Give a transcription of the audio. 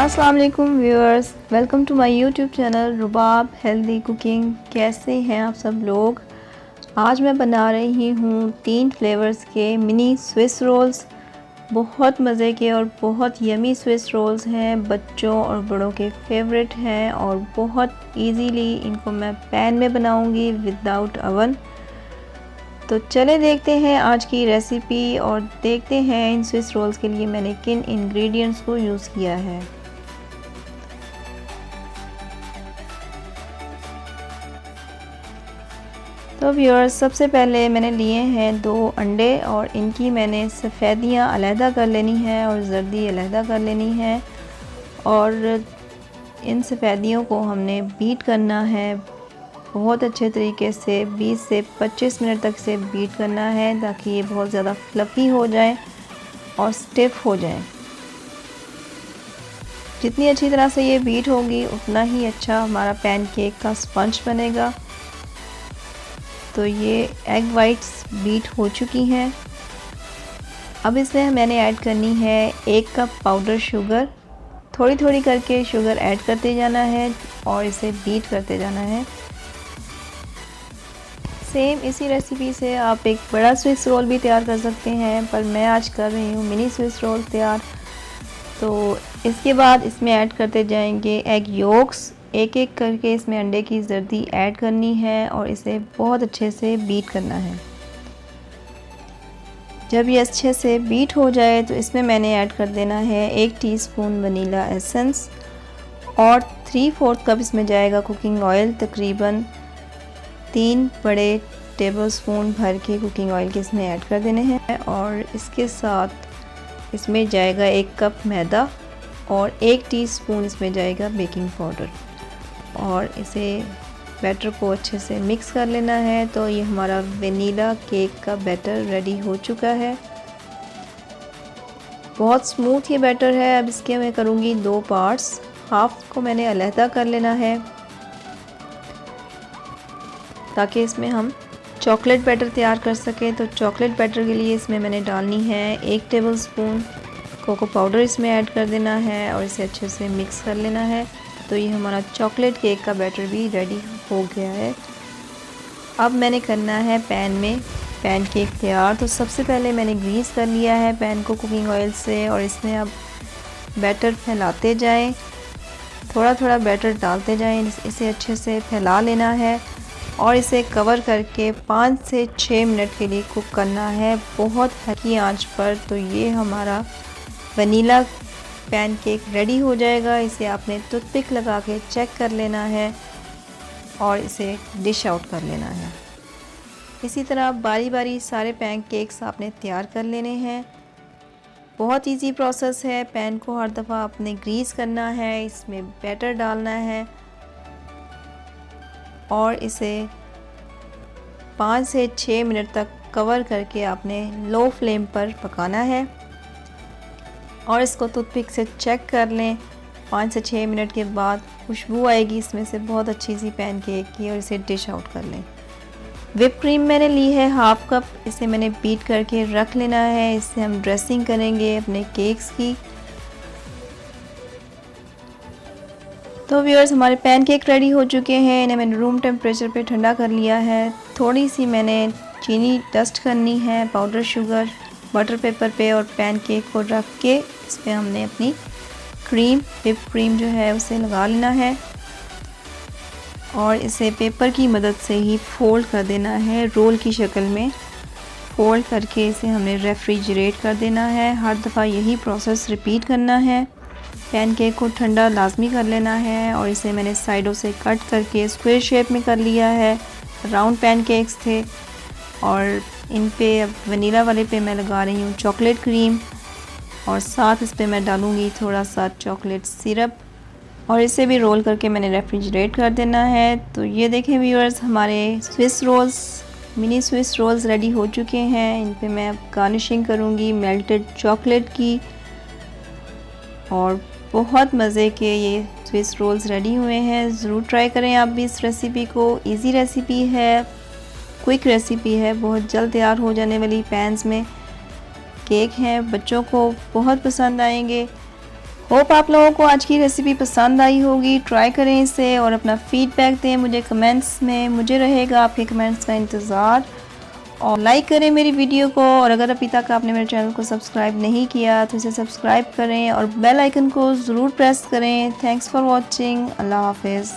अस्सलाम वालेकुम viewers, welcome to my YouTube channel Rubab healthy cooking. कैसे हैं आप सब लोग। आज मैं बना रही हूँ 3 फ्लेवर्स के मिनी स्विस रोल्स। बहुत मज़े के और बहुत यमी स्विस रोल्स हैं, बच्चों और बड़ों के फेवरेट हैं और बहुत इजीली इनको मैं पैन में बनाऊँगी विदाउट अवन। तो चले देखते हैं आज की रेसिपी और देखते हैं इन स्विस रोल्स के लिए मैंने किन इंग्रेडिएंट्स को यूज़ किया है। तो व्यूअर्स, सबसे पहले मैंने लिए हैं 2 अंडे और इनकी मैंने सफ़ेदियाँ अलहदा कर लेनी है और जर्दी अलहदा कर लेनी है। और इन सफ़ेदियों को हमने बीट करना है बहुत अच्छे तरीके से, 20 से 25 मिनट तक से बीट करना है ताकि ये बहुत ज़्यादा फ्लफ़ी हो जाए और स्टिफ़ हो जाए। जितनी अच्छी तरह से ये बीट होगी उतना ही अच्छा हमारा पैनकेक का स्पंज बनेगा। तो ये एग वाइट्स बीट हो चुकी हैं। अब इसमें मैंने ऐड करनी है 1 कप पाउडर शुगर। थोड़ी थोड़ी करके शुगर ऐड करते जाना है और इसे बीट करते जाना है। सेम इसी रेसिपी से आप एक बड़ा स्विस रोल भी तैयार कर सकते हैं, पर मैं आज कर रही हूँ मिनी स्विस रोल तैयार। तो इसके बाद इसमें ऐड करते जाएंगे एग योक्स। एक एक करके इसमें अंडे की जर्दी ऐड करनी है और इसे बहुत अच्छे से बीट करना है। जब ये अच्छे से बीट हो जाए तो इसमें मैंने ऐड कर देना है 1 टीस्पून वनीला एसेंस और 3/4 कप इसमें जाएगा कुकिंग ऑयल। तकरीबन 3 बड़े टेबलस्पून भर के कुकिंग ऑयल के इसमें ऐड कर देने हैं। और इसके साथ इसमें जाएगा 1 कप मैदा और 1 टीस्पून इसमें जाएगा बेकिंग पाउडर और इसे बैटर को अच्छे से मिक्स कर लेना है। तो ये हमारा वनीला केक का बैटर रेडी हो चुका है। बहुत स्मूथ ये बैटर है। अब इसके मैं करूँगी 2 पार्ट्स। हाफ को मैंने अलहदा कर लेना है ताकि इसमें हम चॉकलेट बैटर तैयार कर सकें। तो चॉकलेट बैटर के लिए इसमें मैंने डालनी है 1 टेबलस्पून कोको पाउडर, इसमें ऐड कर देना है और इसे अच्छे से मिक्स कर लेना है। तो ये हमारा चॉकलेट केक का बैटर भी रेडी हो गया है। अब मैंने करना है पैन में पैन केक तैयार। तो सबसे पहले मैंने ग्रीस कर लिया है पैन को कुकिंग ऑयल से और इसमें अब बैटर फैलाते जाएं, थोड़ा थोड़ा बैटर डालते जाएं, इसे अच्छे से फैला लेना है और इसे कवर करके 5 से 6 मिनट के लिए कुक करना है बहुत हल्की आंच पर। तो ये हमारा वनीला पैनकेक रेडी हो जाएगा। इसे आपने टूथपिक लगा के चेक कर लेना है और इसे डिश आउट कर लेना है। इसी तरह बारी बारी सारे पैनकेक्स आपने तैयार कर लेने हैं। बहुत इजी प्रोसेस है। पैन को हर दफ़ा आपने ग्रीस करना है, इसमें बैटर डालना है और इसे 5 से 6 मिनट तक कवर करके आपने लो फ्लेम पर पकाना है और इसको टूथपिक से चेक कर लें। 5 से 6 मिनट के बाद खुशबू आएगी इसमें से बहुत अच्छी सी पैनकेक की और इसे डिश आउट कर लें। व्हिप क्रीम मैंने ली है 1/2 कप, इसे मैंने बीट करके रख लेना है। इससे हम ड्रेसिंग करेंगे अपने केक्स की। तो व्यूअर्स, हमारे पैनकेक रेडी हो चुके हैं। इन्हें मैंने रूम टेम्परेचर पे ठंडा कर लिया है। थोड़ी सी मैंने चीनी डस्ट करनी है, पाउडर शुगर बटर पेपर पे और पैनकेक को रख के इस पर हमने अपनी क्रीम व्हिप क्रीम जो है उसे लगा लेना है और इसे पेपर की मदद से ही फोल्ड कर देना है। रोल की शक्ल में फोल्ड करके इसे हमने रेफ्रिजरेट कर देना है। हर दफ़ा यही प्रोसेस रिपीट करना है। पैनकेक को ठंडा लाजमी कर लेना है और इसे मैंने साइडों से कट करके स्क्वायर शेप में कर लिया है। राउंड पैनकेक्स थे और इन पे अब वनीला वाले पे मैं लगा रही हूँ चॉकलेट क्रीम और साथ इस पे मैं डालूँगी थोड़ा सा चॉकलेट सिरप और इसे भी रोल करके मैंने रेफ्रिजरेट कर देना है। तो ये देखें व्यूअर्स, हमारे Swiss rolls mini Swiss rolls ready हो चुके हैं। इन पे मैं अब गार्निशिंग करूँगी मेल्टेड चॉकलेट की और बहुत मज़े के ये स्विस रोल्स रेडी हुए हैं। ज़रूर ट्राई करें आप भी इस रेसिपी को। इजी रेसिपी है, क्विक रेसिपी है, बहुत जल्द तैयार हो जाने वाली पैन्स में केक हैं। बच्चों को बहुत पसंद आएंगे होप आप लोगों को आज की रेसिपी पसंद आई होगी। ट्राई करें इसे और अपना फीडबैक दें मुझे कमेंट्स में, मुझे रहेगा आपके कमेंट्स का इंतज़ार। और लाइक करें मेरी वीडियो को, और अगर अभी तक आपने मेरे चैनल को सब्सक्राइब नहीं किया तो इसे सब्सक्राइब करें और बेल आइकन को ज़रूर प्रेस करें। Thanks for watching. अल्लाह हाफिज़।